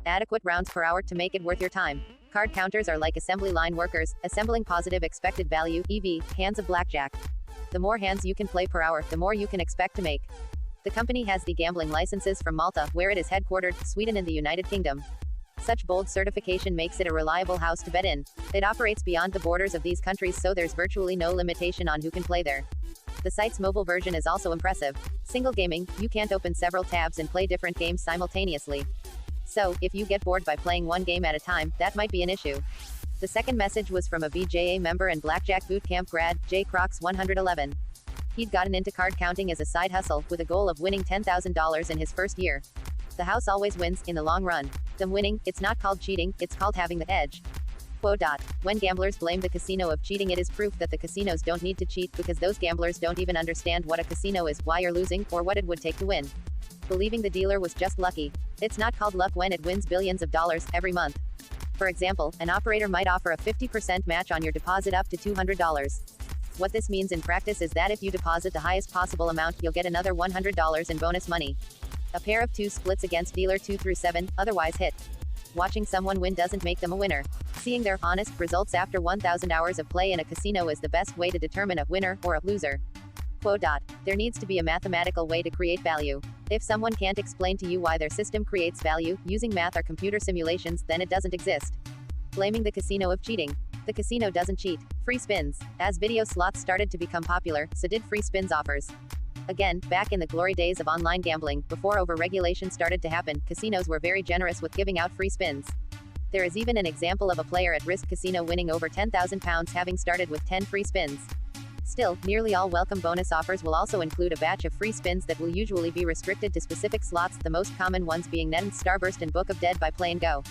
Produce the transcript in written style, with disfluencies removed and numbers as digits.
Adequate rounds per hour to make it worth your time. Card counters are like assembly line workers, assembling positive expected value (EV) hands of blackjack. The more hands you can play per hour, the more you can expect to make. The company has the gambling licenses from Malta, where it is headquartered, Sweden and the United Kingdom. Such bold certification makes it a reliable house to bet in. It operates beyond the borders of these countries, so there's virtually no limitation on who can play there. The site's mobile version is also impressive. Single gaming, you can't open several tabs and play different games simultaneously. So, if you get bored by playing one game at a time, that might be an issue. The second message was from a BJA member and Blackjack Bootcamp grad, J. Crocs 111. He'd gotten into card counting as a side hustle, with a goal of winning $10,000 in his first year. The house always wins, in the long run. Them winning, it's not called cheating, it's called having the edge. Quote. When gamblers blame the casino of cheating, it is proof that the casinos don't need to cheat, because those gamblers don't even understand what a casino is, why you're losing, or what it would take to win. Believing the dealer was just lucky. It's not called luck when it wins billions of dollars every month. For example, an operator might offer a 50% match on your deposit up to $200. What this means in practice is that if you deposit the highest possible amount, you'll get another $100 in bonus money. A pair of 2 splits against dealer 2 through 7, otherwise hit. Watching someone win doesn't make them a winner. Seeing their honest results after 1,000 hours of play in a casino is the best way to determine a winner or a loser. Quote. There needs to be a mathematical way to create value. If someone can't explain to you why their system creates value, using math or computer simulations, then it doesn't exist. Blaming the casino of cheating. The casino doesn't cheat. Free spins. As video slots started to become popular, so did free spins offers. Again, back in the glory days of online gambling, before overregulation started to happen, casinos were very generous with giving out free spins. There is even an example of a player at Risk Casino winning over £10,000 having started with 10 free spins. Still, nearly all welcome bonus offers will also include a batch of free spins that will usually be restricted to specific slots, the most common ones being Net and Starburst and Book of Dead by Play and Go.